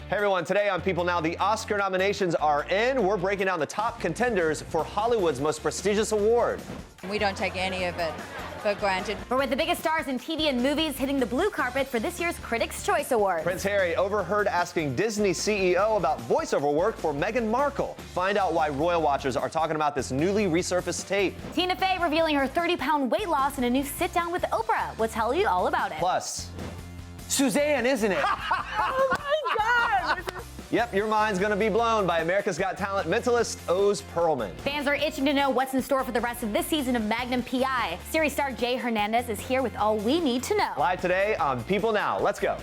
Hey everyone, today on People Now, the Oscar nominations are in. We're breaking down the top contenders for Hollywood's most prestigious award. We don't take any of it for granted. We're with the biggest stars in TV and movies hitting the blue carpet for this year's Critics' Choice Awards. Prince Harry overheard asking Disney CEO about voiceover work for Meghan Markle. Find out why royal watchers are talking about this newly resurfaced tape. Tina Fey revealing her 30-pound weight loss in a new sit-down with Oprah. We'll tell you all about it. Plus, Suzanne, isn't it? Oh my God! Yep, your mind's gonna be blown by America's Got Talent mentalist Oz Perlman. Fans are itching to know what's in store for the rest of this season of Magnum PI. Series star Jay Hernandez is here with all we need to know. Live today on People Now. Let's go.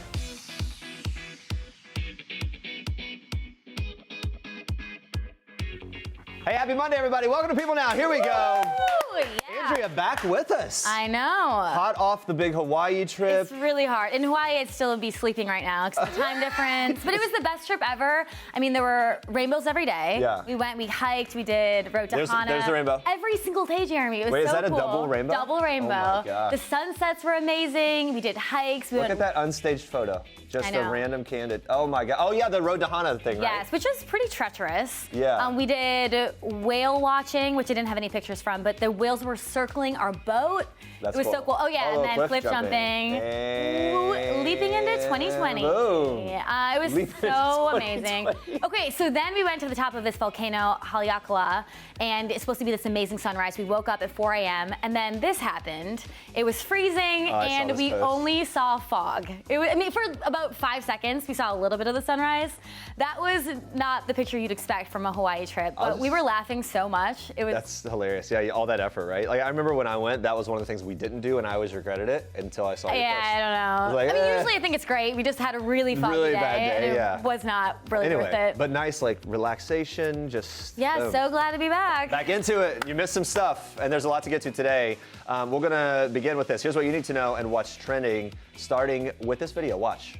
Hey, happy Monday, everybody. Welcome to People Now. Here we go. Ooh, yeah. Andrea back with us. I know. Hot off the big Hawaii trip. It's really hard. In Hawaii, I'd still be sleeping right now because of the time difference. But it was the best trip ever. I mean, there were rainbows every day. Yeah. We went, we hiked, we did Road to Hana. There's the rainbow. Every single day, Jeremy. It was Wait, so is that cool. a double rainbow? Double rainbow. Oh my gosh. The sunsets were amazing. We did hikes. Look at that unstaged photo. Just a random candid. Oh my God. Oh yeah, the Road to Hana thing, right? Yes, which was pretty treacherous. Yeah. We did whale watching, which I didn't have any pictures from, but the whales were circling our boat. That's it was cool. so cool. Oh yeah, Oh, and then cliff jumping. Ooh, leaping into 2020. Boom. It was so amazing. Okay, so then we went to the top of this volcano, Haleakala, and it's supposed to be this amazing sunrise. We woke up at 4 a.m. and then this happened. It was freezing and we only saw fog. It was, I mean, for about 5 seconds, we saw a little bit of the sunrise. That was not the picture you'd expect from a Hawaii trip, but we were laughing so much. It was. That's hilarious. Yeah, all that effort, right? Like I remember when I went, that was one of the things we didn't do, and I always regretted it until I saw it. Yeah, I don't know. Like, I mean, usually I think it's great. We just had a really foggy really day, bad day, and yeah. it was not really anyway, worth it. but nice, like relaxation, just. Yeah, boom. so glad to be back. Back into it. You missed some stuff, and there's a lot to get to today. We're gonna begin with this. Here's what you need to know and what's trending, starting with this video. Watch.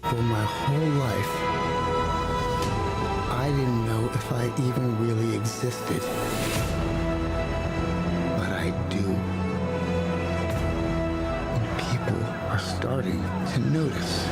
For my whole life, I didn't know if I even really existed. But I do. And people are starting to notice.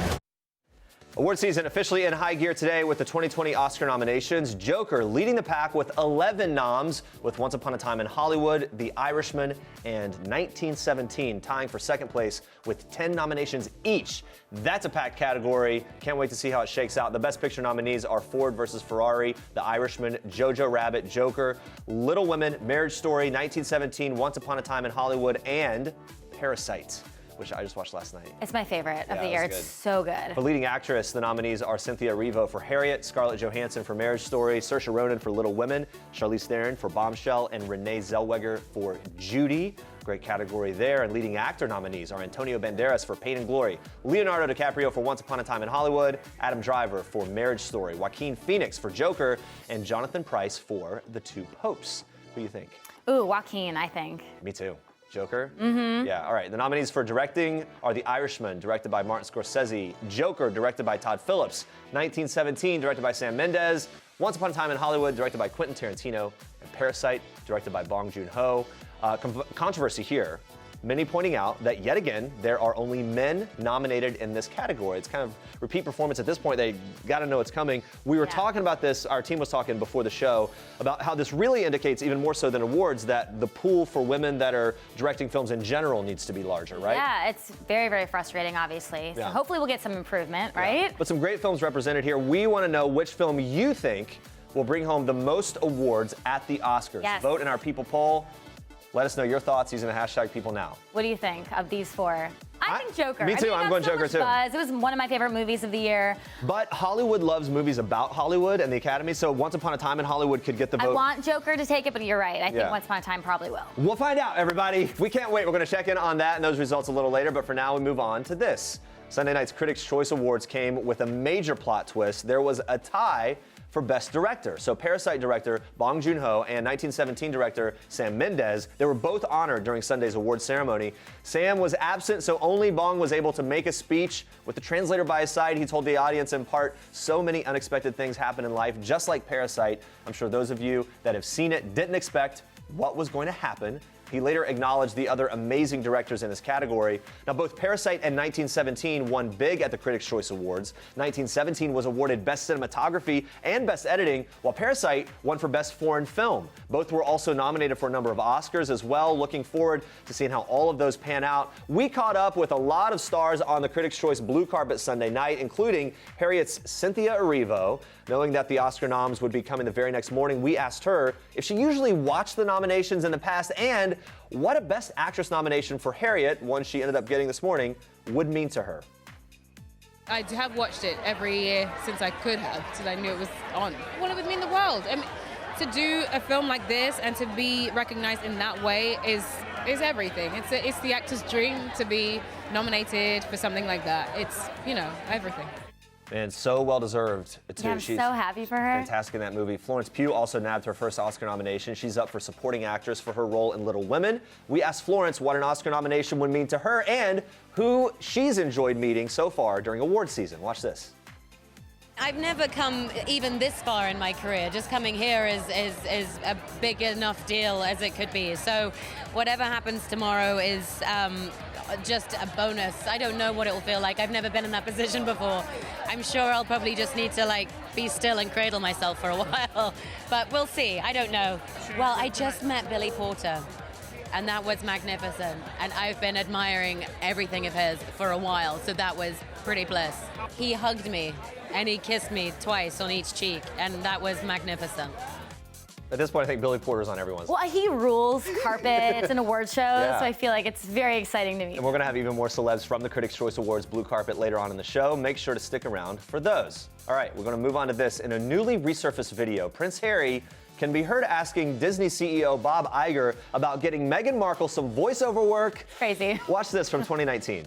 Award season officially in high gear today with the 2020 Oscar nominations. Joker leading the pack with 11 noms, with Once Upon a Time in Hollywood, The Irishman, and 1917 tying for second place with 10 nominations each. That's a packed category. Can't wait to see how it shakes out. The Best Picture nominees are Ford versus Ferrari, The Irishman, Jojo Rabbit, Joker, Little Women, Marriage Story, 1917, Once Upon a Time in Hollywood, and Parasite, which I just watched last night. It's my favorite of the year. Good. It's so good. For leading actress, the nominees are Cynthia Erivo for Harriet, Scarlett Johansson for Marriage Story, Saoirse Ronan for Little Women, Charlize Theron for Bombshell, and Renee Zellweger for Judy. Great category there. And leading actor nominees are Antonio Banderas for Pain and Glory, Leonardo DiCaprio for Once Upon a Time in Hollywood, Adam Driver for Marriage Story, Joaquin Phoenix for Joker, and Jonathan Pryce for The Two Popes. Who do you think? Ooh, Joaquin, I think. Me too. Joker? Mm-hmm. Yeah, all right. The nominees for directing are The Irishman, directed by Martin Scorsese, Joker, directed by Todd Phillips, 1917, directed by Sam Mendes, Once Upon a Time in Hollywood, directed by Quentin Tarantino, and Parasite, directed by Bong Joon-Ho. Controversy here. Many pointing out that, yet again, there are only men nominated in this category. It's kind of repeat performance at this point. They got to know it's coming. We were talking about this, our team was talking before the show, about how this really indicates, even more so than awards, that the pool for women that are directing films in general needs to be larger, right? Yeah, it's very, very frustrating, obviously. So hopefully we'll get some improvement, right? But some great films represented here. We want to know which film you think will bring home the most awards at the Oscars. Yes. Vote in our People poll. Let us know your thoughts using the hashtag #PeopleNow. What do you think of these four? I think Joker. Me too, I mean, I'm going Joker too. Buzz. It was one of my favorite movies of the year. But Hollywood loves movies about Hollywood and the Academy, so Once Upon a Time in Hollywood could get the vote. I want Joker to take it, but you're right. I think Once Upon a Time probably will. We'll find out, everybody. We can't wait. We're going to check in on that and those results a little later, but for now we move on to this. Sunday night's Critics' Choice Awards came with a major plot twist. There was a tie for Best Director. So Parasite director Bong Joon-ho and 1917 director Sam Mendes, they were both honored during Sunday's award ceremony. Sam was absent, so only Bong was able to make a speech. With the translator by his side, he told the audience in part, so many unexpected things happen in life, just like Parasite. I'm sure those of you that have seen it didn't expect what was going to happen He later acknowledged the other amazing directors in his category. Now, both Parasite and 1917 won big at the Critics' Choice Awards. 1917 was awarded Best Cinematography and Best Editing, while Parasite won for Best Foreign Film. Both were also nominated for a number of Oscars as well. Looking forward to seeing how all of those pan out. We caught up with a lot of stars on the Critics' Choice blue carpet Sunday night, including Harriet's Cynthia Erivo. Knowing that the Oscar noms would be coming the very next morning, we asked her if she usually watched the nominations in the past and what a Best Actress nomination for Harriet, one she ended up getting this morning, would mean to her. I have watched it every year since I could have, till I knew it was on. Well, it would mean the world. I mean, to do a film like this and to be recognized in that way is everything. It's the actor's dream to be nominated for something like that. It's, you know, everything. And so well-deserved, too. Yeah, I'm She's so happy for her. fantastic in that movie. Florence Pugh also nabbed her first Oscar nomination. She's up for supporting actress for her role in Little Women. We asked Florence what an Oscar nomination would mean to her and who she's enjoyed meeting so far during awards season. Watch this. I've never come even this far in my career. Just coming here is a big enough deal as it could be. So whatever happens tomorrow is just a bonus. I don't know what it will feel like. I've never been in that position before. I'm sure I'll probably just need to like be still and cradle myself for a while. But we'll see. I don't know. Well, I just met Billy Porter, and that was magnificent. And I've been admiring everything of his for a while, so that was pretty bliss. He hugged me and he kissed me twice on each cheek, and that was magnificent. At this point, I think Billy Porter's on everyone's Well, he rules carpet. It's an award show, Yeah. so I feel like it's very exciting to me. And we're going to have even more celebs from the Critics' Choice Awards blue carpet later on in the show. Make sure to stick around for those. All right, we're going to move on to this. In a newly resurfaced video, Prince Harry can be heard asking Disney CEO Bob Iger about getting Meghan Markle some voiceover work. Crazy. Watch this from 2019.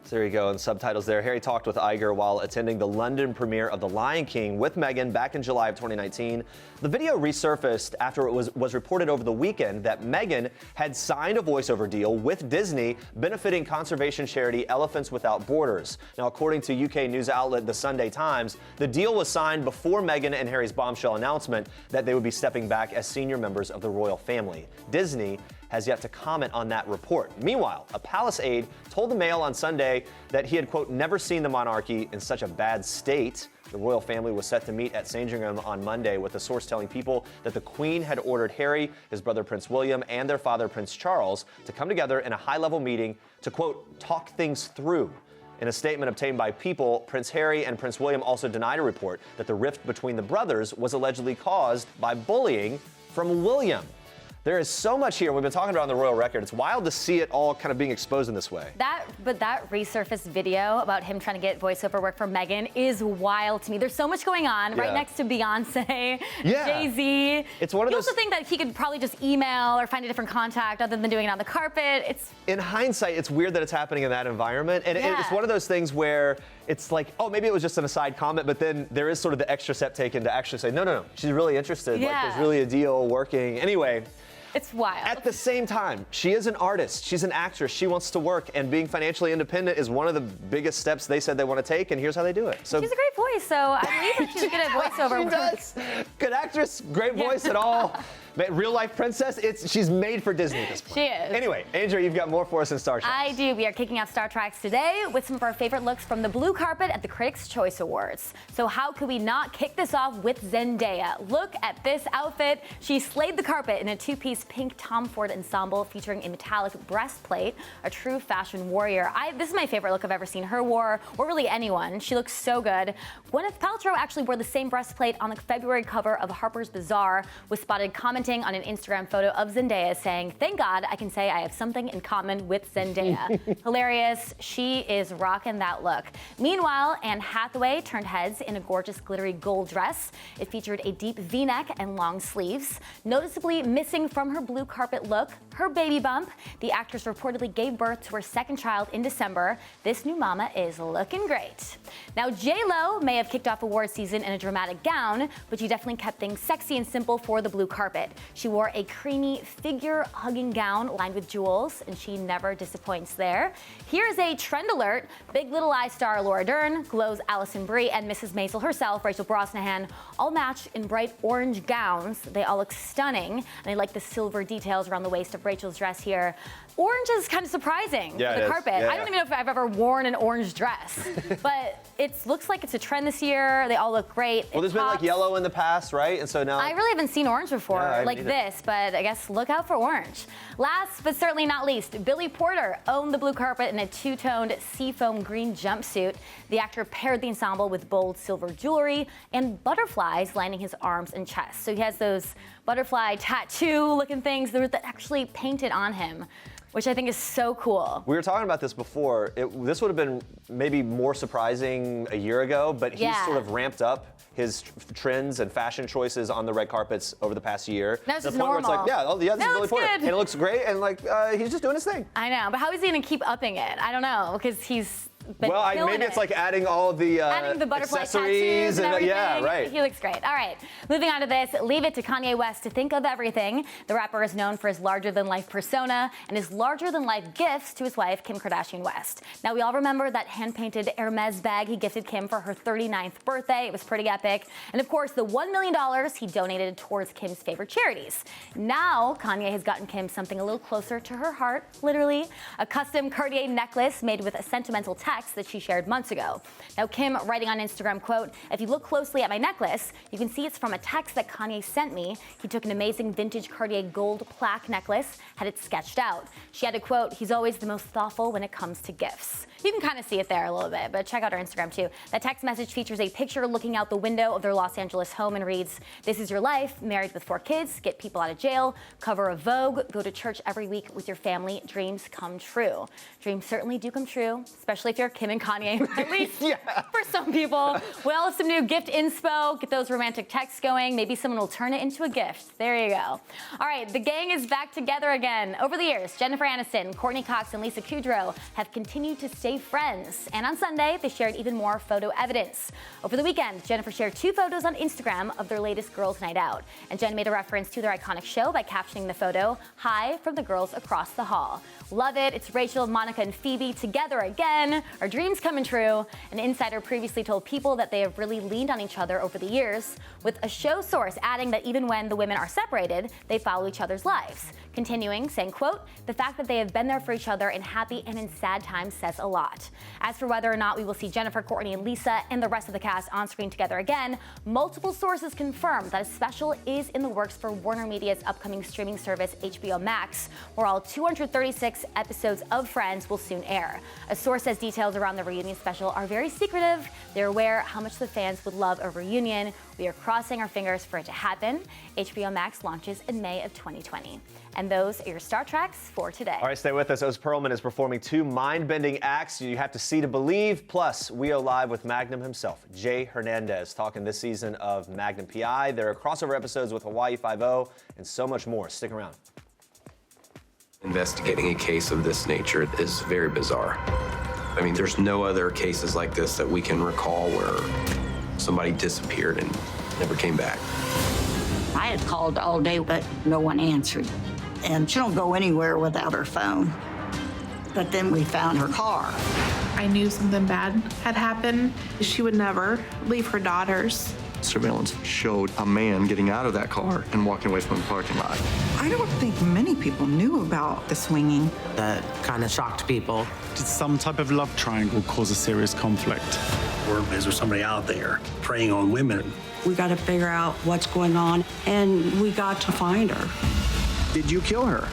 So there you go, and subtitles there. Harry talked with Iger while attending the London premiere of The Lion King with Meghan back in July of 2019. The video resurfaced after it was reported over the weekend that Meghan had signed a voiceover deal with Disney benefiting conservation charity Elephants Without Borders. Now, according to UK news outlet The Sunday Times, the deal was signed before Meghan and Harry's bombshell announcement that they would be stepping back as senior members of the royal family. Disney has yet to comment on that report. Meanwhile, a palace aide told the Mail on Sunday that he had, quote, never seen the monarchy in such a bad state. The royal family was set to meet at Sandringham on Monday, with a source telling People that the Queen had ordered Harry, his brother Prince William, and their father Prince Charles to come together in a high-level meeting to, quote, talk things through. In a statement obtained by People, Prince Harry and Prince William also denied a report that the rift between the brothers was allegedly caused by bullying from William. There is so much here we've been talking about on the Royal Record. It's wild to see it all kind of being exposed in this way. But that resurfaced video about him trying to get voiceover work from Meghan is wild to me. There's so much going on right next to Beyonce, Jay-Z. It's one of you those. also think that he could probably just email or find a different contact other than doing it on the carpet. It's in hindsight, it's weird that it's happening in that environment, and it's one of those things where it's like, oh, maybe it was just an aside comment, but then there is sort of the extra step taken to actually say, no, she's really interested. Like, there's really a deal working. Anyway. It's wild. At the same time, she is an artist. She's an actress. She wants to work, and being financially independent is one of the biggest steps they said they want to take, and here's how they do it. So she's a great voice, so I believe that she's good at voiceover. She does. Good actress, great voice at all. Real life princess, she's made for Disney at this point. She is. Anyway, Andrea, you've got more for us in Star Treks. I do. We are kicking off Star Treks today with some of our favorite looks from the blue carpet at the Critics' Choice Awards. So how could we not kick this off with Zendaya? Look at this outfit. She slayed the carpet in a two-piece pink Tom Ford ensemble featuring a metallic breastplate, a true fashion warrior. This is my favorite look I've ever seen her wear, or really anyone. She looks so good. Gwyneth Paltrow actually wore the same breastplate on the February cover of Harper's Bazaar, was spotted commenting on an Instagram photo of Zendaya saying, "Thank God I can say I have something in common with Zendaya." Hilarious. She is rocking that look. Meanwhile, Anne Hathaway turned heads in a gorgeous glittery gold dress. It featured a deep V-neck and long sleeves. Noticeably missing from her blue carpet look, her baby bump. The actress reportedly gave birth to her second child in December. This new mama is looking great. Now, J-Lo may have kicked off award season in a dramatic gown, but she definitely kept things sexy and simple for the blue carpet. She wore a creamy figure-hugging gown lined with jewels, and she never disappoints there. Here's a trend alert. Big Little Lies star Laura Dern, Glow's Alison Brie, and Mrs. Maisel herself, Rachel Brosnahan, all matched in bright orange gowns. They all look stunning, and I like the silver details around the waist of Rachel's dress here. Orange is kind of surprising for the carpet. Yeah, I don't even know if I've ever worn an orange dress, but it looks like it's a trend this year. They all look great. Well, there's been like yellow in the past, right? And so now I really haven't seen orange before like this, but I guess look out for orange. Last but certainly not least, Billy Porter owned the blue carpet in a two-toned seafoam green jumpsuit. The actor paired the ensemble with bold silver jewelry and butterflies lining his arms and chest. So he has those butterfly tattoo-looking things that actually painted on him, which I think is so cool. We were talking about this before. This would have been maybe more surprising a year ago, but he's sort of ramped up his trends and fashion choices on the red carpets over the past year. Now it's the just point normal. where it's like, this is Billy Porter. Good. And it looks great, and like he's just doing his thing. I know, but how is he gonna keep upping it? I don't know, because he's been maybe it's like adding all the butterfly accessories tattoos and everything. yeah, right. He looks great. All right, moving on to this. Leave it to Kanye West to think of everything. The rapper is known for his larger-than-life persona and his larger-than-life gifts to his wife, Kim Kardashian West. Now, we all remember that hand-painted Hermes bag he gifted Kim for her 39th birthday. It was pretty epic. And of course, the $1 million he donated towards Kim's favorite charities. Now, Kanye has gotten Kim something a little closer to her heart, literally. A custom Cartier necklace made with a sentimental text that she shared months ago. Now, Kim writing on Instagram, quote, "If you look closely at my necklace, you can see it's from a text that Kanye sent me. He took an amazing vintage Cartier gold plaque necklace, had it sketched out." She added, quote, "He's always the most thoughtful when it comes to gifts." You can kind of see it there a little bit, but check out her Instagram too. That text message features a picture looking out the window of their Los Angeles home and reads, "This is your life, married with 4 kids, get people out of jail, cover of Vogue, go to church every week with your family, dreams come true." Dreams certainly do come true, especially if you're Kim and Kanye, at least for some people. Well, some new gift inspo, get those romantic texts going, maybe someone will turn it into a gift. There you go. All right, the gang is back together again. Over the years, Jennifer Aniston, Courtney Cox, and Lisa Kudrow have continued to stay friends. And on Sunday, they shared even more photo evidence. Over the weekend, Jennifer shared 2 photos on Instagram of their latest girls' night out. And Jen made a reference to their iconic show by captioning the photo, "Hi from the girls across the hall." Love it. It's Rachel, Monica, and Phoebe together again. Our dreams coming true. An insider previously told People that they have really leaned on each other over the years, with a show source adding that even when the women are separated, they follow each other's lives. Continuing, saying, quote, "The fact that they have been there for each other in happy and in sad times says a lot." As for whether or not we will see Jennifer, Courtney, and Lisa and the rest of the cast on screen together again, multiple sources confirm that a special is in the works for Warner Media's upcoming streaming service HBO Max, where all 236 episodes of Friends will soon air. A source says details around the reunion special are very secretive. They're aware how much the fans would love a reunion. We are crossing our fingers for it to happen. HBO Max launches in May of 2020. And those are your Star Treks for today. All right, stay with us. Oz Perlman is performing 2 mind-bending acts you have to see to believe. Plus, we go live with Magnum himself, Jay Hernandez, talking this season of Magnum PI. There are crossover episodes with Hawaii Five-0 and so much more. Stick around. Investigating a case of this nature is very bizarre. I mean, there's no other cases like this that we can recall where somebody disappeared and never came back. I had called all day, but no one answered. And she don't go anywhere without her phone. But then we found her car. I knew something bad had happened. She would never leave her daughters. Surveillance showed a man getting out of that car and walking away from the parking lot. I don't think many people knew about the swinging. That kind of shocked people. Did some type of love triangle cause a serious conflict? Or is there somebody out there preying on women? We got to figure out what's going on, and we got to find her. Did you kill her?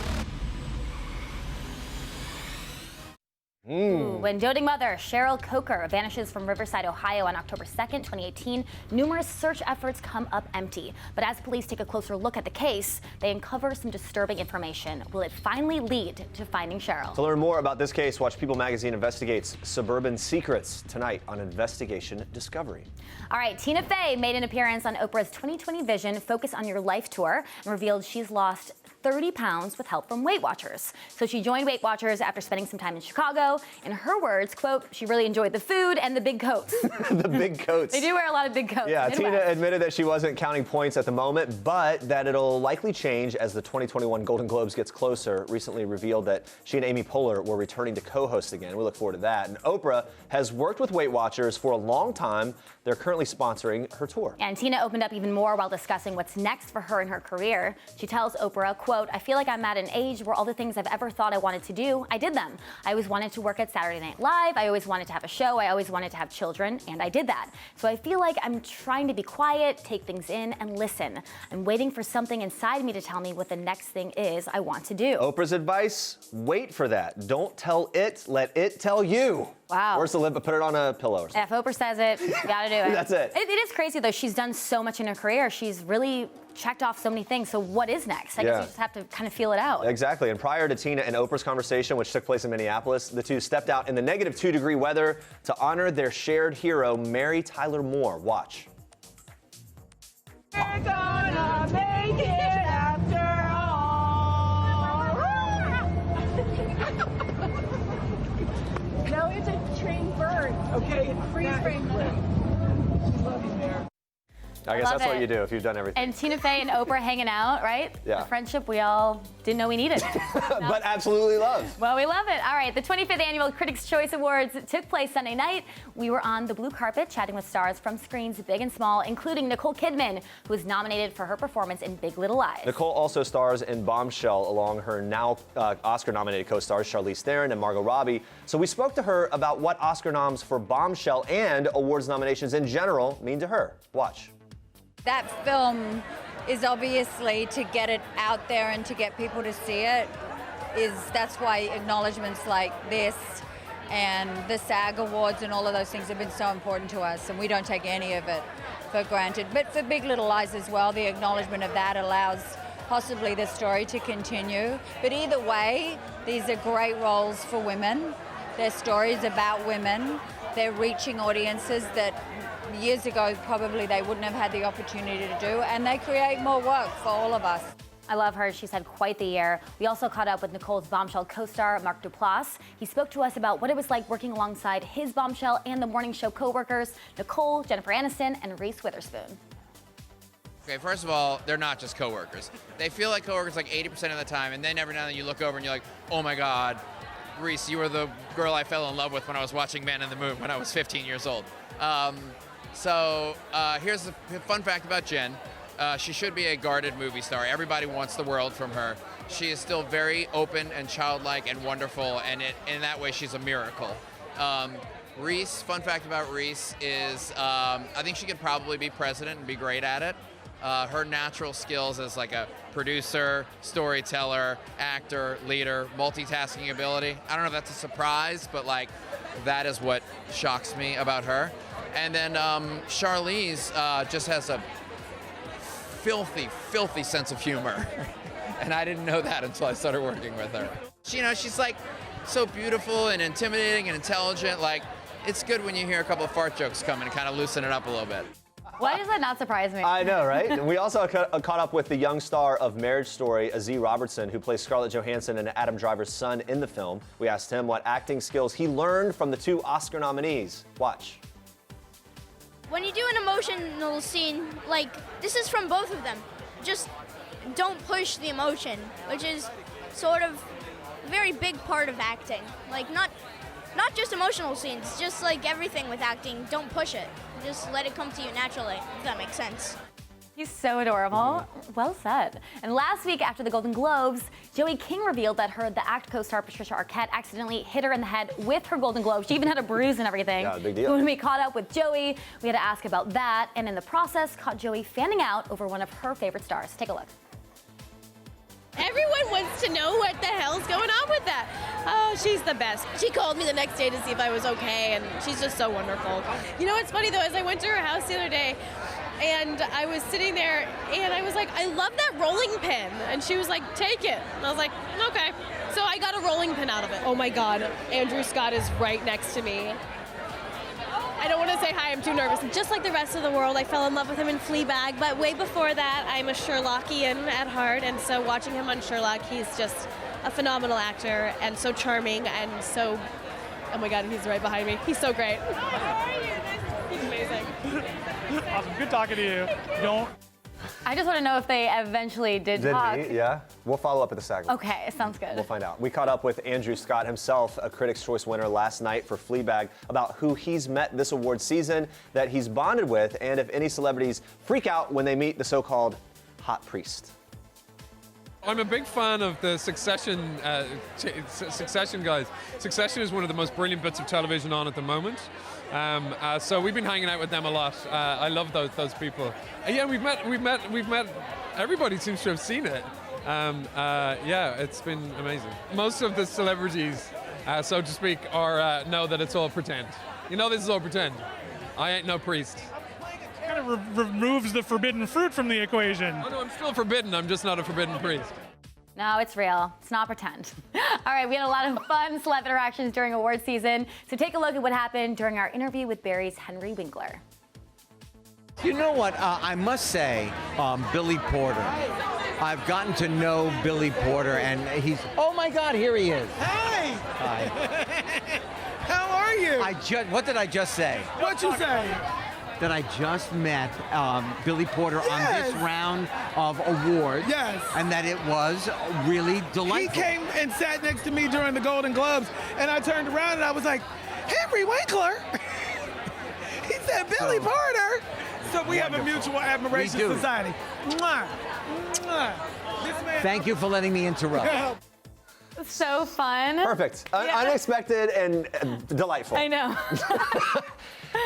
When doting mother Cheryl Coker vanishes from Riverside, Ohio on October 2nd, 2018, numerous search efforts come up empty. But as police take a closer look at the case, they uncover some disturbing information. Will it finally lead to finding Cheryl? To learn more about this case, watch People Magazine investigates suburban secrets tonight on Investigation Discovery. All right, Tina Fey made an appearance on Oprah's 2020 Vision Focus on Your Life tour and revealed she's lost 30 pounds with help from Weight Watchers. So she joined Weight Watchers after spending some time in Chicago. In her words, quote, she really enjoyed the food and the big coats. The big coats. They do wear a lot of big coats. Yeah, Tina admitted that she wasn't counting points at the moment, but that it'll likely change as the 2021 Golden Globes gets closer. Recently revealed that she and Amy Poehler were returning to co-host again. We look forward to that. And Oprah has worked with Weight Watchers for a long time. They're currently sponsoring her tour. And Tina opened up even more while discussing what's next for her in her career. She tells Oprah, quote, I feel like I'm at an age where all the things I've ever thought I wanted to do, I did them. I always wanted to work at Saturday Night Live. I always wanted to have a show. I always wanted to have children, and I did that. So I feel like I'm trying to be quiet, take things in, and listen. I'm waiting for something inside me to tell me what the next thing is I want to do. Oprah's advice, wait for that. Don't tell it, let it tell you. Wow. Where's the lip? Put it on a pillow or something. If Oprah says it, you gotta do it. That's it. It is crazy though. She's done so much in her career. She's really checked off so many things. So what is next? I guess you just have to kind of feel it out. Exactly. And prior to Tina and Oprah's conversation, which took place in Minneapolis, the two stepped out in the -2-degree weather to honor their shared hero, Mary Tyler Moore. Watch. We're gonna make it after all. No, it's a trained bird. Okay, freeze frame. Love you, Mary. I guess that's what you do if you've done everything. And Tina Fey and Oprah hanging out, right? Yeah. The friendship we all didn't know we needed. But absolutely love. Well, we love it. All right, the 25th Annual Critics' Choice Awards took place Sunday night. We were on the blue carpet chatting with stars from screens big and small, including Nicole Kidman, who was nominated for her performance in Big Little Lies. Nicole also stars in Bombshell along her now Oscar-nominated co-stars Charlize Theron and Margot Robbie. So we spoke to her about what Oscar noms for Bombshell and awards nominations in general mean to her. Watch. That film is obviously to get it out there and to get people to see it. That's why acknowledgements like this and the SAG Awards and all of those things have been so important to us, and we don't take any of it for granted. But for Big Little Lies as well, the acknowledgement of that allows possibly the story to continue. But either way, these are great roles for women. They're stories about women. They're reaching audiences that years ago probably they wouldn't have had the opportunity to do, and they create more work for all of us. I love her. She's had quite the year. We also caught up with Nicole's Bombshell co-star, Mark Duplass. He spoke to us about what it was like working alongside his Bombshell and the morning show co-workers, Nicole, Jennifer Aniston, and Reese Witherspoon. Okay, first of all, they're not just co-workers. They feel like co-workers like 80% of the time, and then every now and then you look over and you're like, oh my God, Reese, you were the girl I fell in love with when I was watching Man in the Moon when I was 15 years old. So here's the fun fact about Jen. She should be a guarded movie star. Everybody wants the world from her. She is still very open and childlike and wonderful, and in that way, she's a miracle. Reese, fun fact about Reese is I think she could probably be president and be great at it. Her natural skills as like a producer, storyteller, actor, leader, multitasking ability. I don't know if that's a surprise, but like that is what shocks me about her. And then Charlize just has a filthy sense of humor. And I didn't know that until I started working with her. She's like so beautiful and intimidating and intelligent. Like, it's good when you hear a couple of fart jokes come and kind of loosen it up a little bit. Why does that not surprise me? I know, right? And we also caught up with the young star of Marriage Story, Aziz Robertson, who plays Scarlett Johansson and Adam Driver's son in the film. We asked him what acting skills he learned from the two Oscar nominees. Watch. When you do an emotional scene, like, this is from both of them, just don't push the emotion, which is sort of a very big part of acting. Like, not just emotional scenes, just like everything with acting, don't push it. Just let it come to you naturally, if that makes sense. He's so adorable. Well said. And last week after the Golden Globes, Joey King revealed that the ACT co-star Patricia Arquette accidentally hit her in the head with her Golden Globe. She even had a bruise and everything. Yeah, big deal. When we caught up with Joey, we had to ask about that, and in the process, caught Joey fanning out over one of her favorite stars. Take a look. Everyone wants to know what the hell's going on with that. Oh, she's the best. She called me the next day to see if I was okay, and she's just so wonderful. You know what's funny, though, is I went to her house the other day, and I was sitting there, and I was like, I love that rolling pin. And she was like, take it. And I was like, okay. So I got a rolling pin out of it. Oh, my God. Andrew Scott is right next to me. I don't want to say hi, I'm too nervous. Just like the rest of the world, I fell in love with him in Fleabag, but way before that, I'm a Sherlockian at heart, and so watching him on Sherlock, he's just a phenomenal actor, and so charming, and so, oh my God, he's right behind me. He's so great. How are you? He's amazing. Awesome, good talking to you. Don't. I just want to know if they eventually did talk. Did he? Yeah. We'll follow up at the SAG. Okay, sounds good. We'll find out. We caught up with Andrew Scott himself, a Critics' Choice winner last night for Fleabag, about who he's met this award season, that he's bonded with, and if any celebrities freak out when they meet the so-called hot priest. I'm a big fan of the Succession guys. Succession is one of the most brilliant bits of television on at the moment. So we've been hanging out with them a lot. I love those people. Yeah, we've met. Everybody seems to have seen it. Yeah, it's been amazing. Most of the celebrities, so to speak, are know that it's all pretend. You know, this is all pretend. I ain't no priest. Kind of removes the forbidden fruit from the equation. Oh no, I'm still forbidden. I'm just not a forbidden priest. No, it's real. It's not pretend. All right, we had a lot of fun celeb interactions during award season. So take a look at what happened during our interview with Barry's Henry Winkler. You know what? I must say, Billy Porter. I've gotten to know Billy Porter, and he's. Oh my God! Here he is. Hey! Hi. How are you? What did I just say? What'd you say? That I just met Billy Porter on this round of awards. Yes. And that it was really delightful. He came and sat next to me during the Golden Globes, and I turned around and I was like, Henry Winkler. He said, Billy Porter. So we have a mutual admiration society. Mwah. Mwah. This man. Thank you for letting me interrupt. So fun. Perfect. Unexpected and delightful. I know.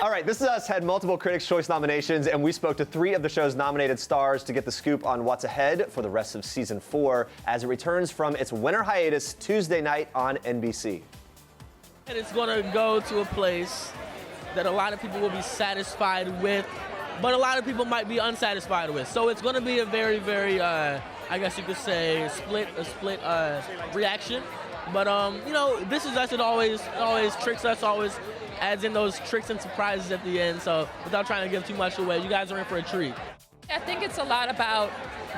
All right, This Is Us had multiple Critics' Choice nominations, and we spoke to 3 of the show's nominated stars to get the scoop on what's ahead for the rest of season 4 as it returns from its winter hiatus Tuesday night on NBC. And it's going to go to a place that a lot of people will be satisfied with, but a lot of people might be unsatisfied with. So it's going to be a very, very, I guess you could say, split reaction. But you know, This Is Us, it always tricks us, always adds in those tricks and surprises at the end. So without trying to give too much away, you guys are in for a treat. I think it's a lot about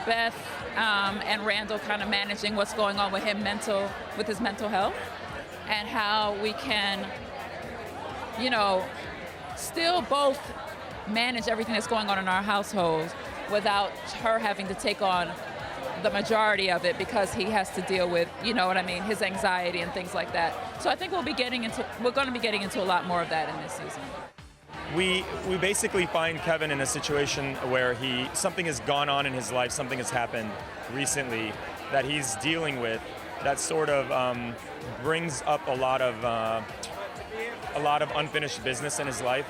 Beth and Randall kind of managing what's going on with his mental health, and how we can, you know, still both manage everything that's going on in our household without her having to take on the majority of it, because he has to deal with, you know what I mean, his anxiety and things like that. So I think we're going to be getting into a lot more of that in this season. We basically find Kevin in a situation where something has gone on in his life, something has happened recently that he's dealing with that sort of brings up a lot of unfinished business in his life,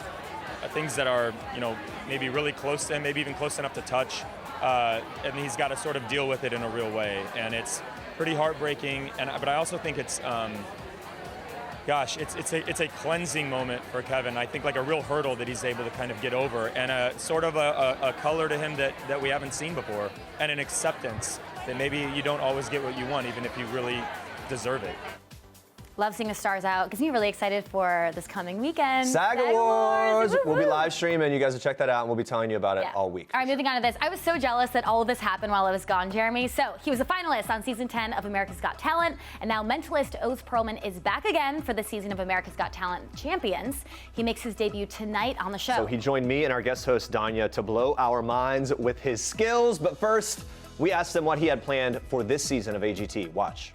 things that are, you know, maybe really close to him, maybe even close enough to touch. And he's got to sort of deal with it in a real way, and it's pretty heartbreaking. But I also think it's, it's a cleansing moment for Kevin. I think like a real hurdle that he's able to kind of get over, and a sort of a color to him that we haven't seen before, and an acceptance that maybe you don't always get what you want, even if you really deserve it. Love seeing the stars out. Gets me really excited for this coming weekend. SAG Awards. We'll be live streaming. You guys will check that out, and we'll be telling you about it all week. All right, moving on to this. I was so jealous that all of this happened while I was gone, Jeremy. So he was a finalist on season 10 of America's Got Talent, and now mentalist Oz Perlman is back again for the season of America's Got Talent Champions. He makes his debut tonight on the show. So he joined me and our guest host, Danya, to blow our minds with his skills. But first, we asked him what he had planned for this season of AGT. Watch.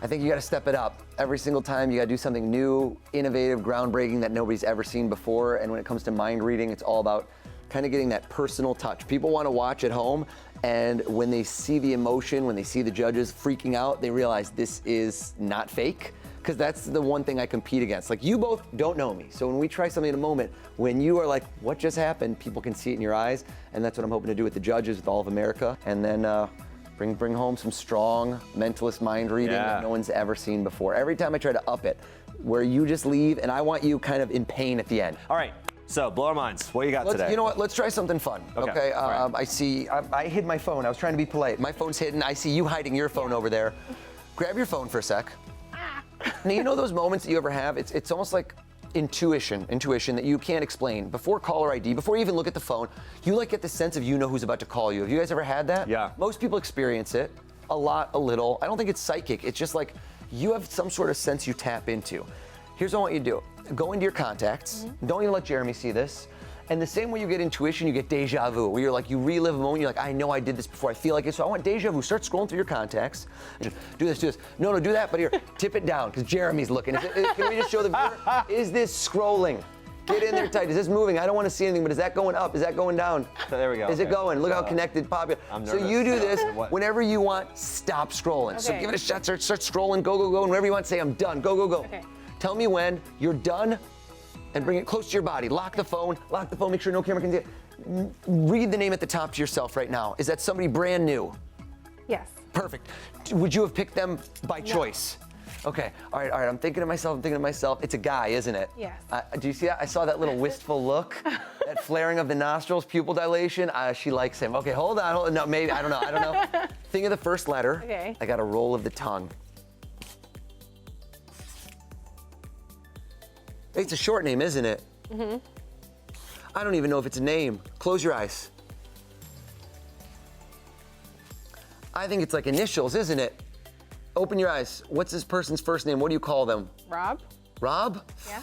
I think you got to step it up. Every single time you got to do something new, innovative, groundbreaking that nobody's ever seen before. And when it comes to mind reading, it's all about kind of getting that personal touch. People want to watch at home, and when they see the emotion, when they see the judges freaking out, they realize this is not fake. Because that's the one thing I compete against. Like, you both don't know me. So when we try something in a moment, when you are like, what just happened? People can see it in your eyes. And that's what I'm hoping to do with the judges, with all of America. And then, bring home some strong mentalist mind reading that no one's ever seen before. Every time I try to up it, where you just leave, and I want you kind of in pain at the end. All right, so blow our minds. What you got today? You know what? Let's try something fun. Okay. Right. I see. I hid my phone. I was trying to be polite. My phone's hidden. I see you hiding your phone over there. Grab your phone for a sec. Now, you know those moments that you ever have? It's almost like intuition that you can't explain. Before caller ID, before you even look at the phone, you like get the sense of you know who's about to call you. Have you guys ever had that? Yeah. Most people experience it. A lot, a little. I don't think it's psychic. It's just like you have some sort of sense you tap into. Here's what I want you to do. Go into your contacts. Don't even let Jeremy see this. And the same way you get intuition, you get deja vu, where you're like, you relive a moment, you're like, I know I did this before, I feel like it, so I want deja vu. Start scrolling through your contacts. Do this. No, do that, but here, tip it down, because Jeremy's looking. Can we just show the viewer? Is this scrolling? Get in there tight. Is this moving? I don't want to see anything, but is that going up? Is that going down? There we go. Is it going? Look how connected, popular. So you do this whenever you want, stop scrolling. So give it a shot, start scrolling, go, and whenever you want, say, I'm done, go. Okay. Tell me when you're done, and bring it close to your body. Lock the phone, make sure no camera can see it. Read the name at the top to yourself right now. Is that somebody brand new? Yes. Perfect. Would you have picked them by choice? Okay, all right, I'm thinking to myself. It's a guy, isn't it? Yes. Do you see that? I saw that little wistful look, that flaring of the nostrils, pupil dilation. She likes him. Okay, hold on. No, maybe, I don't know. Think of the first letter. Okay. I got a roll of the tongue. It's a short name, isn't it? Mm-hmm. I don't even know if it's a name. Close your eyes. I think it's like initials, isn't it? Open your eyes. What's this person's first name? What do you call them? Rob. Rob? Yeah.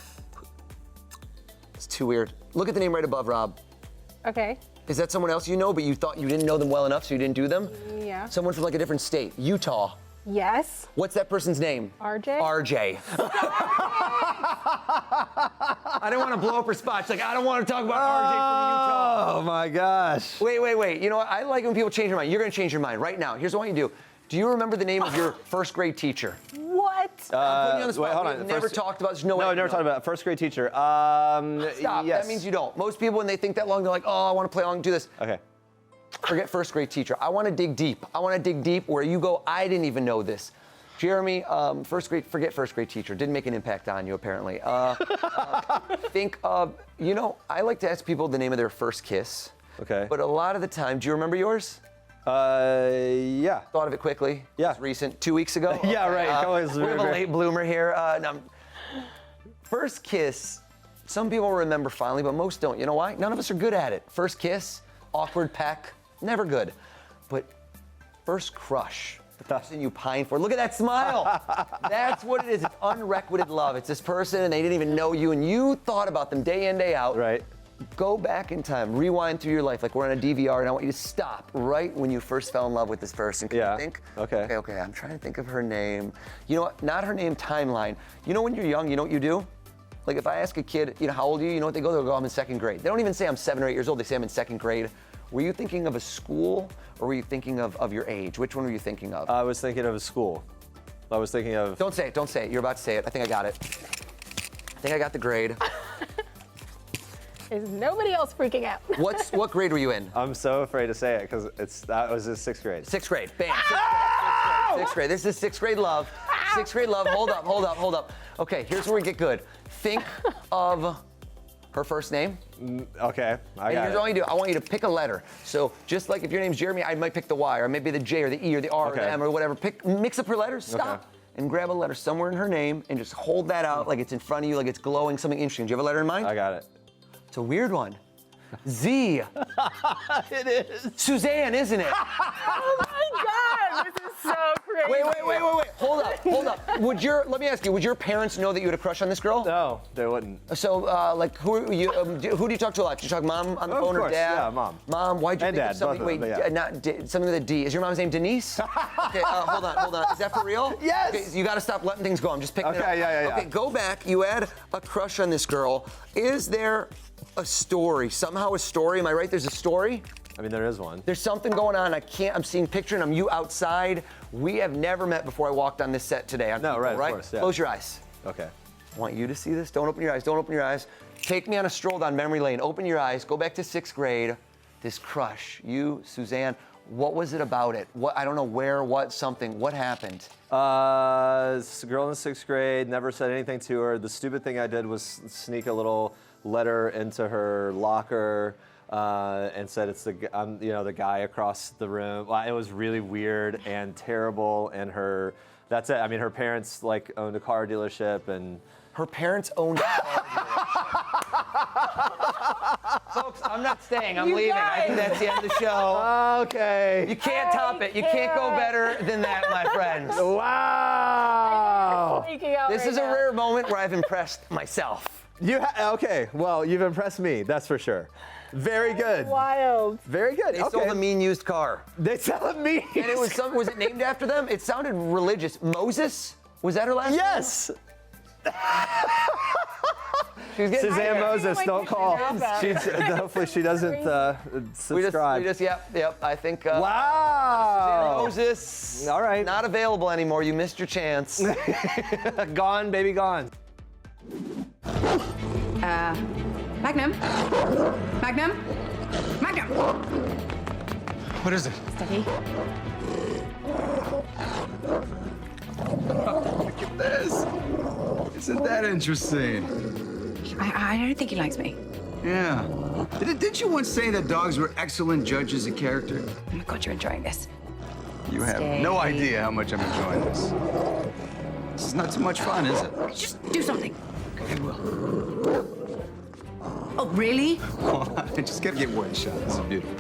It's too weird. Look at the name right above Rob. Okay. Is that someone else you know, but you thought you didn't know them well enough, so you didn't do them? Yeah. Someone from like a different state. Utah. Yes. What's that person's name? RJ. RJ. I didn't want to blow up her spot. She's like, I don't want to talk about RJ from Utah. Oh my gosh. Wait. You know what? I like when people change their mind. You're going to change your mind right now. Here's what I want you to do. Do you remember the name of your first grade teacher? What? I'm putting you on the spot. Wait, hold on. We've never talked about this. No, I've never talked about it. First grade teacher. Stop. Yes. That means you don't. Most people, when they think that long, they're like, oh, I want to play along, do this. Okay. Forget first grade teacher. I want to dig deep. where you go, I didn't even know this. Jeremy, forget first grade teacher. Didn't make an impact on you, apparently. Think of, I like to ask people the name of their first kiss. Okay. But a lot of the time, do you remember yours? Yeah. Thought of it quickly? Yeah. It's recent, 2 weeks ago? Yeah, right. We have a late bloomer here. First kiss, some people remember fondly, but most don't. You know why? None of us are good at it. First kiss, awkward peck, never good. But first crush, the person you pine for. Look at that smile. That's what it is. It's unrequited love. It's this person and they didn't even know you and you thought about them day in, day out. Right. Go back in time, rewind through your life like we're on a DVR, and I want you to stop right when you first fell in love with this person. Can you think? Okay. Okay, I'm trying to think of her name. You know what? Not her name, timeline. You know when you're young, you know what you do? Like if I ask a kid, how old are you? You know what they go? They'll go, I'm in second grade. They don't even say I'm 7 or 8 years old. They say I'm in second grade. Were you thinking of a school or were you thinking of your age? Which one were you thinking of? I was thinking of a school. I was thinking of... Don't say it. You're about to say it. I think I got it. I think I got the grade. Is nobody else freaking out? What grade were you in? I'm so afraid to say it because that was in 6th grade. 6th grade. Bam. 6th grade. This is 6th grade love. 6th grade love. Hold up. Okay, here's where we get good. Think of her first name. Okay, I got here's it. all you do. I want you to pick a letter. So just like if your name's Jeremy, I might pick the Y, or maybe the J, or the E, or the R, or the M, or whatever. Mix up her letters. Stop. And grab a letter somewhere in her name and just hold that out like it's in front of you, like it's glowing, something interesting. Do you have a letter in mind? I got it. It's a weird one. Z. It is. Suzanne, isn't it? Oh my God, this is so crazy. Wait. Hold up. Let me ask you, would your parents know that you had a crush on this girl? No, they wouldn't. So, who do you talk to a lot? Do you talk mom on the phone or dad? Yeah, mom. Mom, why'd you and think dad, of something? both of them, Not something with a D. Is your mom's name Denise? Okay, hold on. Is that for real? Yes. Okay, you got to stop letting things go. I'm just picking it up. Yeah. Okay, go back. You had a crush on this girl. Is there a story? Somehow a story? Am I right? There's a story? I mean, there is one. There's something going on. I'm seeing picture and I'm you outside. We have never met before I walked on this set today. Right, of course, yeah. Close your eyes. Okay. I want you to see this. Don't open your eyes. Take me on a stroll down memory lane. Open your eyes. Go back to 6th grade. This crush. You, Suzanne. What was it about it? I don't know where, something. What happened? This girl in the 6th grade, never said anything to her. The stupid thing I did was sneak a little letter into her locker and said it's the guy across the room. Well, it was really weird and terrible. And that's it. I mean, her parents owned a car dealership and. Her parents owned a car dealership. Folks, I'm not staying. I'm leaving. I think that's the end of the show. Okay. You can't top it. You can't go better than that, my friends. Wow. This is a rare moment where I've impressed myself. Okay, well, you've impressed me, that's for sure. Very good. Wild. Very good. They sold a mean used car. They sell a mean. And it was was it named after them? It sounded religious. Moses? Was that her last name? Yes. Suzanne Moses, don't call. Hopefully she doesn't subscribe. We just, yep. I think. Wow. Suzanne Moses. All right. Not available anymore. You missed your chance. Gone, baby, gone. Magnum. Magnum. Magnum. What is it? Steady. Look at this. Isn't that interesting? I don't think he likes me. Yeah. Didn't you once say that dogs were excellent judges of character? Oh my God, you're enjoying this. You have no idea how much I'm enjoying this. This is not too much fun, is it? Just do something. I will. Oh, really? I just gotta get one shot. This is beautiful.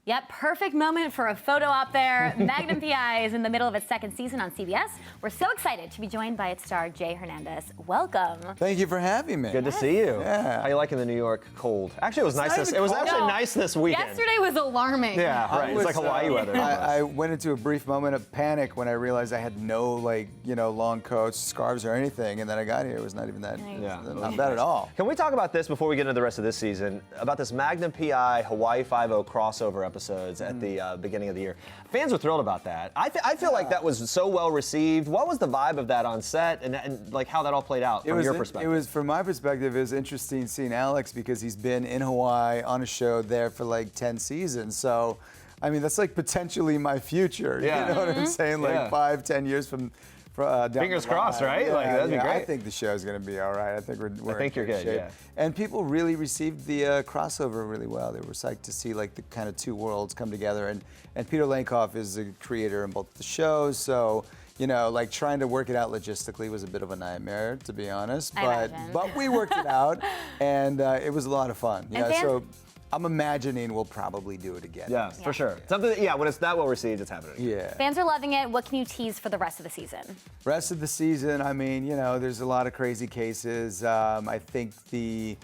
Yep, perfect moment for a photo op there. Magnum PI is in the middle of its second season on CBS. We're so excited to be joined by its star, Jay Hernandez. Welcome. Thank you for having me. Good to see you. Yeah. How you liking the New York cold? Actually, it was nice. It was cold. actually nice this weekend. Yesterday was alarming. Yeah, right. It's like Hawaii weather. I went into a brief moment of panic when I realized I had no, long coats, scarves, or anything, and then I got here. It was not even that. Not bad at all. Can we talk about this before we get into the rest of this season? About this Magnum PI Hawaii Five-0 crossover episodes at the beginning of the year. Fans were thrilled about that. I feel like that was so well received. What was the vibe of that on set, and like how that all played out from your perspective? It was, from my perspective, it was interesting seeing Alex because he's been in Hawaii on a show there for like 10 seasons. So, I mean, that's like potentially my future. Yeah. You know what I'm saying? Like 5-10 years from. Down Fingers crossed, right? Yeah, like that'd be great. I think the show's going to be all right. I think we're in you're good. shape. Yeah. And people really received the crossover really well. They were psyched to see like the kind of two worlds come together. And Peter Lankoff is the creator in both the shows, so like trying to work it out logistically was a bit of a nightmare, to be honest. But we worked it out, and it was a lot of fun. So I'm imagining we'll probably do it again. Yeah, for sure. Something. Yeah, when it's that well received, it's happening. Yeah. Fans are loving it. What can you tease for the rest of the season? Rest of the season, I mean, there's a lot of crazy cases. I think the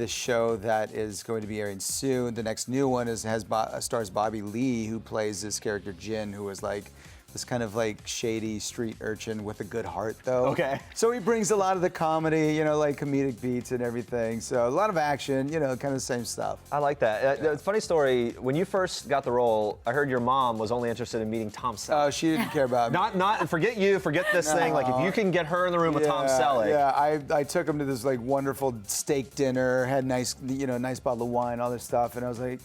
show that is going to be airing soon, the next new one stars Bobby Lee, who plays this character Jin, who is like this kind of like shady street urchin with a good heart, though. Okay. So he brings a lot of the comedy, like comedic beats and everything. So a lot of action, kind of the same stuff. I like that. It's a funny story. When you first got the role, I heard your mom was only interested in meeting Tom Selleck. Oh, she didn't care about me. Forget this thing. Like if you can get her in the room with Tom Selleck. Yeah, I took him to this like wonderful steak dinner, had nice bottle of wine, all this stuff, and I was like.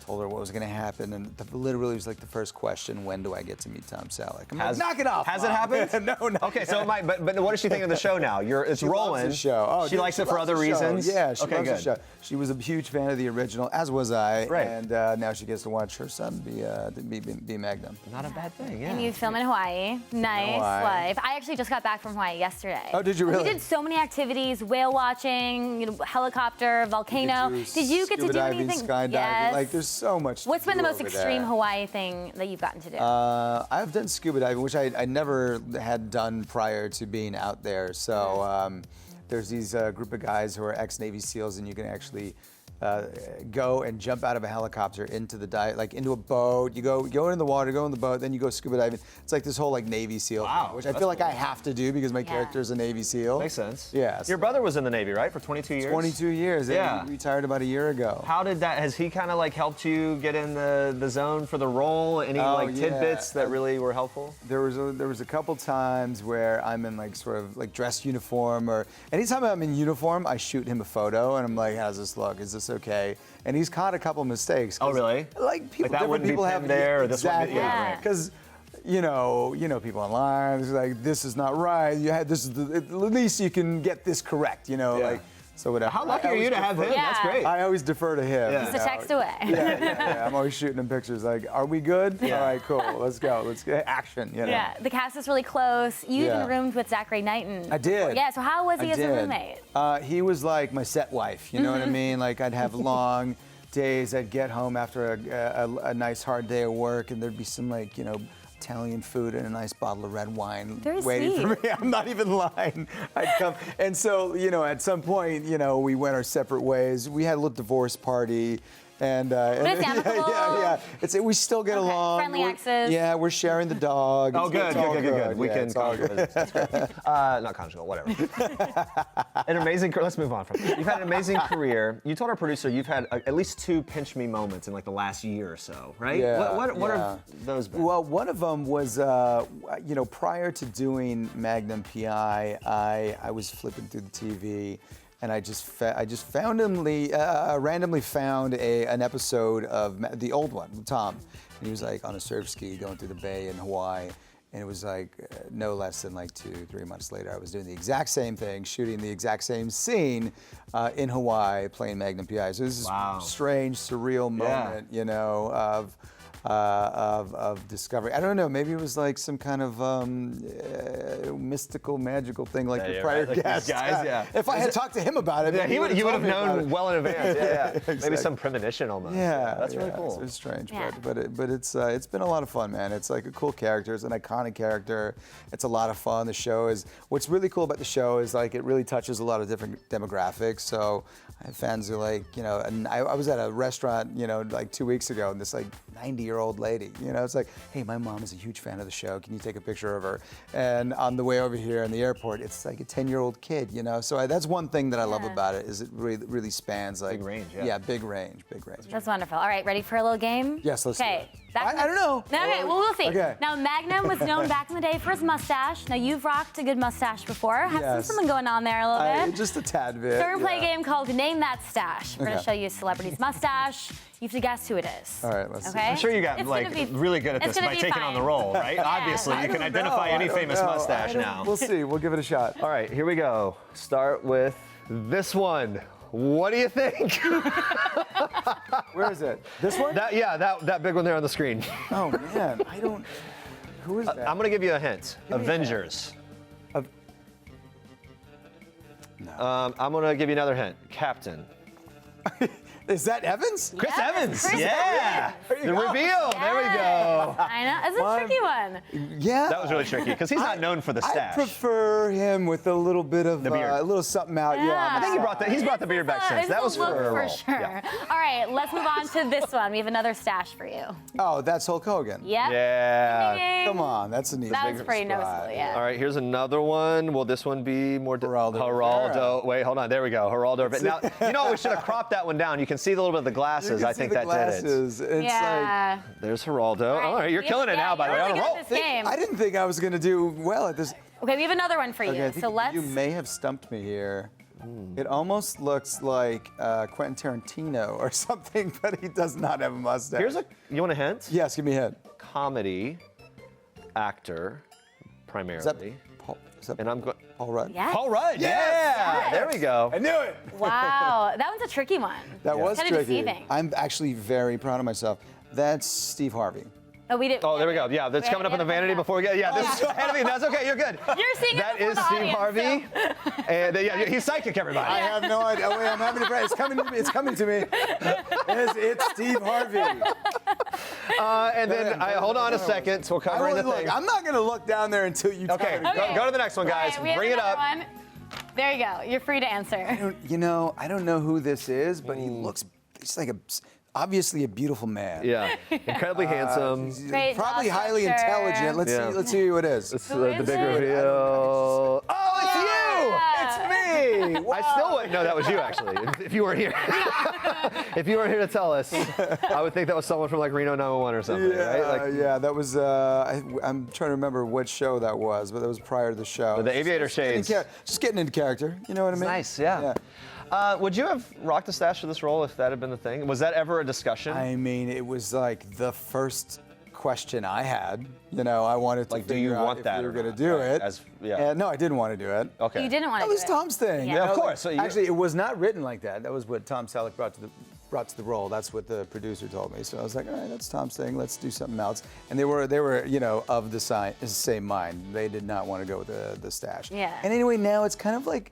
Told her what was going to happen, and literally was like the first question: when do I get to meet Tom Selleck? I'm like, knock it off. Has it happened? No. Okay, so but what does she think of the show now? It's rolling. Loves the show. Oh, she likes it for other reasons. Yeah, she loves good. the show. She was a huge fan of the original, as was I. Right. And now she gets to watch her son be Magnum. Not a bad thing. Yeah. And you film in Hawaii. Nice life. I actually just got back from Hawaii yesterday. Oh, did you really? We did so many activities: whale watching, helicopter, volcano. Did you get to do anything? Skydiving. Yes. Like, there's so much. What's been the most extreme there. Hawaii thing that you've gotten to do? I've done scuba diving, which I never had done prior to being out there. So there's these group of guys who are ex-Navy SEALs, and you can actually go and jump out of a helicopter into into a boat. You go in the water, go in the boat, then you go scuba diving. It's like this whole Navy SEAL thing, which I feel like I have to do because my character is a Navy SEAL. Makes sense. Yeah. Your brother was in the Navy, right, for 22 years? 22 years. Yeah. He retired about a year ago. How did that? Has he kind of like helped you get in the zone for the role? Any tidbits that really were helpful? There was a couple times where I'm in sort of dress uniform, or anytime I'm in uniform, I shoot him a photo and I'm like, how's this look? Is this okay? And he's caught a couple mistakes. Oh, really? People, that wouldn't people be have there, or this exactly. wouldn't be, Because you know people online. It's like, this is not right. This is at least you can get this correct. So whatever. How lucky are you to have him? Yeah. That's great. I always defer to him. Just a text away. Yeah. I'm always shooting him pictures like, are we good? Yeah. All right, cool. Let's go. Let's get action. You know? Yeah, the cast is really close. You even roomed with Zachary Knighton. I did. Yeah, so how was he I as a did. roommate? He was like my set wife, you know what I mean? Like I'd have long days, I'd get home after a nice hard day of work and there'd be some like, you know, Italian food and a nice bottle of red wine waiting for me. I'm not even lying. I'd come. And so, you know, at some point, you know, we went our separate ways. We had a little divorce party. And, it's amicable. Yeah. We still get along. Friendly exes. Yeah, we're sharing the dog. Oh, It's all good. We can conjugal. not conjugal, whatever. An amazing career. Let's move on from that. You've had an amazing career. You told our producer you've had at least 2 pinch me moments in like the last year or so, right? Yeah. What are those been? Well, one of them was, you know, prior to doing Magnum PI, I was flipping through the TV. And I just randomly found an episode of the old one, Tom. And he was like on a surf ski going through the bay in Hawaii. And it was like no less than like 2-3 months later, I was doing the exact same thing, shooting the exact same scene in Hawaii, playing Magnum PI. So this is a strange, surreal moment, you know, of discovery. I don't know, maybe it was like some kind of mystical, magical thing like your prior guest. Guys, If I had talked to him about it, you would have known well in advance. Exactly. Maybe some premonition almost. That's really cool. It's strange, but it's been a lot of fun, man. It's like a cool character. It's an iconic character. It's a lot of fun. The show is. What's really cool about the show is like it really touches a lot of different demographics. So I have fans who like, you know, and I was at a restaurant, you know, like 2 weeks ago, and this like 90-year-old lady, you know, it's like, hey, my mom is a huge fan of the show. Can you take a picture of her? And on the way over here in the airport, it's like a 10-year-old kid, you know. So that's one thing that I love about it is it really spans like big range. Big range. That's wonderful. All right, ready for a little game? Yes, let's do it. I don't know. Okay, well, we'll see. Okay. Now, Magnum was known back in the day for his mustache. Now, you've rocked a good mustache before. Have something going on there a little bit. Just a tad bit. So we're going to play a game called Name That Stash. We're going to show you a celebrity's mustache. You have to guess who it is. All right, let's see. I'm sure you got really good at this by taking on the role, right? Obviously, you can identify any famous mustache now. We'll see. We'll give it a shot. All right, here we go. Start with this one. What do you think? Where is it? This one? That big one there on the screen. Oh man, I don't. Who is that? I'm gonna give you a hint. Avengers. No. I'm gonna give you another hint. Captain. Is that Evans? Chris Evans. Chris Yeah. Evans. The reveal. There we go. I know. It's a tricky one. Yeah. That was really tricky because he's not known for the stash. I prefer him with a little bit of the beard. A little something out. Yeah. I think he's brought the beard back since. That was for a role. sure. Yeah. All right, let's move on to this one. We have another stash for you. Oh, that's Hulk Hogan. Yep. Yeah. Come on, that's a neat. That was pretty noticeable, yeah. All right, here's another one. Will this one be more Geraldo? Wait, hold on. There we go. Geraldo. But now, you know, we should have cropped that one down. You can see the little bit of the glasses. I think that did it. It's like, there's Geraldo. All right, you're killing it now, by the way. On a roll. I didn't think I was going to do well at this. Okay, we have another one for you. Okay, I think so let's. You may have stumped me here. It almost looks like Quentin Tarantino or something, but he does not have a mustache. You want a hint? Yes, give me a hint. Comedy actor, primarily. And I'm going. Paul Rudd. Yes. Paul Rudd. Yes. Yeah. There we go. I knew it. Wow, that one's a tricky one. That was kind of tricky. deceiving. I'm actually very proud of myself. That's Steve Harvey. Oh, we did. Oh, there we go. Yeah, that's coming up in the vanity before we get. Yeah, this is ahead of me. That's okay. You're good. You're seeing it That before is the Steve audience, Harvey, and yeah, he's psychic, everybody. I have no idea. Oh, wait, I'm having a break. It's coming to me. It's coming to me. It's Steve Harvey. And then hold on a second. So we'll cover the thing. I'm not going to look down there until you. Okay, go to the next one, guys. All right, Bring it up. one. There you go. You're free to answer. I don't know who this is, but he looks. He's like obviously a beautiful man. Yeah, incredibly handsome. Great probably jaw highly structure. intelligent. Let's see who it is. It's the big reveal. Oh, it's you! It's me! I still wouldn't know that was you, actually, if you weren't here. If you weren't here to tell us, I would think that was someone from like Reno 911 or something, right? Yeah, that was. I'm trying to remember what show that was, but that was prior to the show. The Aviator Shades. Just getting into character. You know what I mean? Nice, yeah. Would you have rocked a stash for this role if that had been the thing? Was that ever a discussion? I mean, it was like the first question I had. You know, I wanted to Like, do you figure out want if that we were or going to not, do right? it. Yeah. And no, I didn't want to do it. Okay. You didn't want to That do was it. Tom's thing. Yeah. you Yeah, know, of course. So actually, it was not written like that. That was what Tom Selleck brought to the role. That's what the producer told me. So I was like, all right, that's Tom's thing. Let's do something else. And they were, you know, of the same mind. They did not want to go with the stash. Yeah. And anyway, now it's kind of like,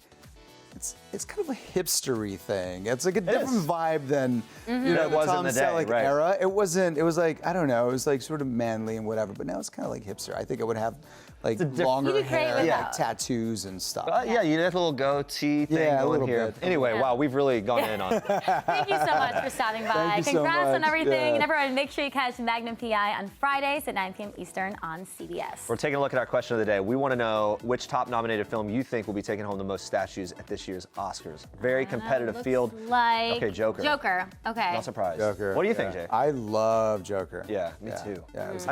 it's kind of a hipstery thing. It's like a different vibe than you know, It the was in Tom the day, Selleck right. era. It wasn't. It was like, I don't know. It was like sort of manly and whatever. But now it's kind of like hipster. I think I would have like longer You do great hair, with like that. tattoos and stuff. Yeah, you have a little goatee thing Yeah, a going little here. bit. Anyway, wow, we've really gone in on it. Thank you so much for stopping by. Thank you so Congrats on much. everything. Yeah. And everyone, make sure you catch Magnum PI on Fridays at 9 p.m. Eastern on CBS. We're taking a look at our question of the day. We want to know which top nominated film you think will be taking home the most statues at this year's Oscars. Very competitive Looks field. Like Okay, Joker. Joker. Okay. Not surprised. Joker. What do you think, Jay? I love Joker. Yeah, me too. Yeah, it was-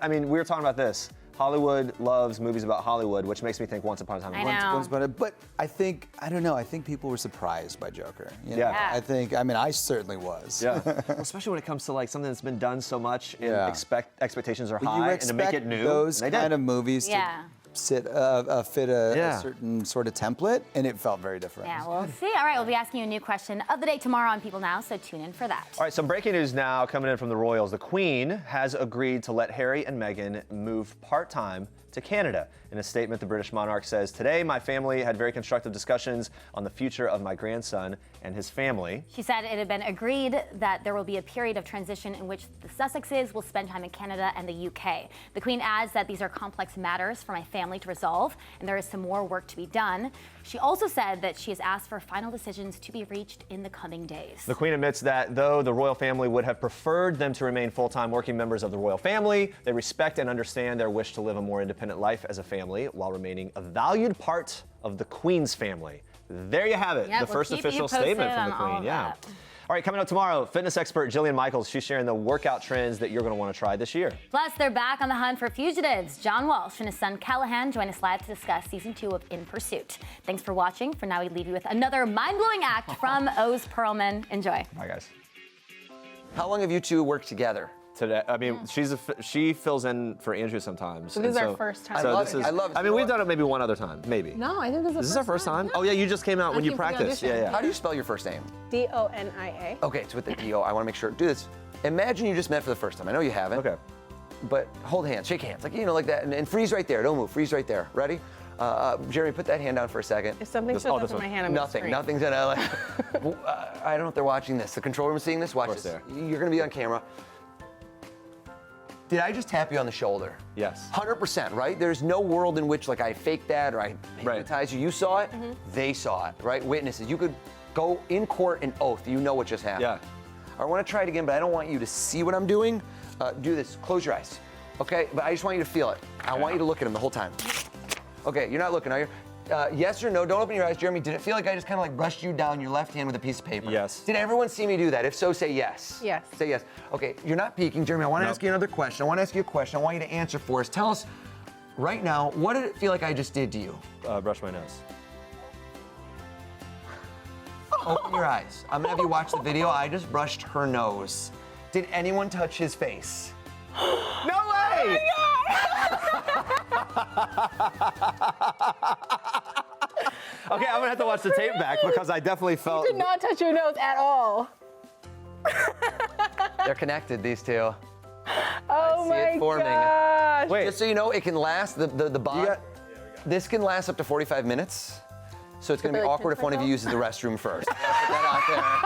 I mean, we were talking about this. Hollywood loves movies about Hollywood, which makes me think Once Upon a Time in I know. Hollywood. But I think, I don't know, I think people were surprised by Joker. You know? Yeah. I mean, I certainly was. Yeah. Especially when it comes to like something that's been done so much and Yeah. expectations are But high, you and to make expect it new, those they did. kind of movies Yeah. to fit a Yeah. certain sort of template, and it felt very different. Yeah, we'll see. All right, we'll be asking you a new question of the day tomorrow on People Now, so tune in for that. All right, some breaking news now coming in from the Royals. The Queen has agreed to let Harry and Meghan move part-time to Canada. In a statement, the British monarch says, "Today, my family had very constructive discussions on the future of my grandson and his family." She said it had been agreed that there will be a period of transition in which the Sussexes will spend time in Canada and the UK. The Queen adds that these are complex matters for my family to resolve, and there is some more work to be done. She also said that she has asked for final decisions to be reached in the coming days. The Queen admits that though the royal family would have preferred them to remain full-time working members of the royal family, they respect and understand their wish to live a more independent life as a family while remaining a valued part of the Queen's family. There you have it, Yep, the we'll first keep official you posted statement from the on all Queen. of Yeah. that. All right, coming up tomorrow, fitness expert Jillian Michaels. She's sharing the workout trends that you're going to want to try this year. Plus, they're back on the hunt for fugitives. John Walsh and his son Callahan join us live to discuss season 2 of In Pursuit. Thanks for watching. For now, we leave you with another mind-blowing act from Oz Perlman. Enjoy. Bye, guys. How long have you two worked together? Today, I mean, she fills in for Andrew sometimes. So this and is our first time. So I love this it. is. I love it. I mean, we've done it maybe one other time, maybe. No, I think this is Is this our first time? Oh yeah, you just came out when you came for the practiced. audition. Yeah, yeah. How do you spell your first name? DONIA. Okay, it's with the D-O. I want to make sure. Do this. Imagine you just met for the first time. I know you haven't. Okay. But hold hands, shake hands, like, you know, like that. And freeze right there. Don't move. Freeze right there. Ready? Jeremy, put that hand down for a second. If something shows up in my hand, I'm gonna scream. Nothing's gonna. Like, I don't know if they're watching this. The control room is seeing this. Watch course this. they You're gonna be on camera. Did I just tap you on the shoulder? Yes. 100%, right? There's no world in which like I faked that or I hypnotized you. You saw it, they saw it, right? Witnesses. You could go in court and oath. You know what just happened. Yeah. I want to try it again, but I don't want you to see what I'm doing. Do this. Close your eyes. Okay? But I just want you to feel it. I want you to look at them the whole time. Okay, you're not looking, are you? Yes or no? Don't open your eyes. Jeremy, did it feel like I just kind of like brushed you down your left hand with a piece of paper? Yes. Did everyone see me do that? If so, say yes. Yes. Say yes. Okay, you're not peeking. Jeremy, I want to ask you another question. I want to ask you a question. I want you to answer for us. Tell us right now, what did it feel like I just did to you? Brush my nose. Open your eyes. I'm gonna have you watch the video. I just brushed her nose. Did anyone touch his face? No way! Okay, I'm gonna have to watch the tape back because I definitely felt. Did not touch your nose at all. They're connected, these two. Oh see my it forming. gosh. Wait. Just so you know, it can last, the bond, this can last up to 45 minutes. So it's gonna be Really awkward if one of you uses the restroom first. I'll put that out there.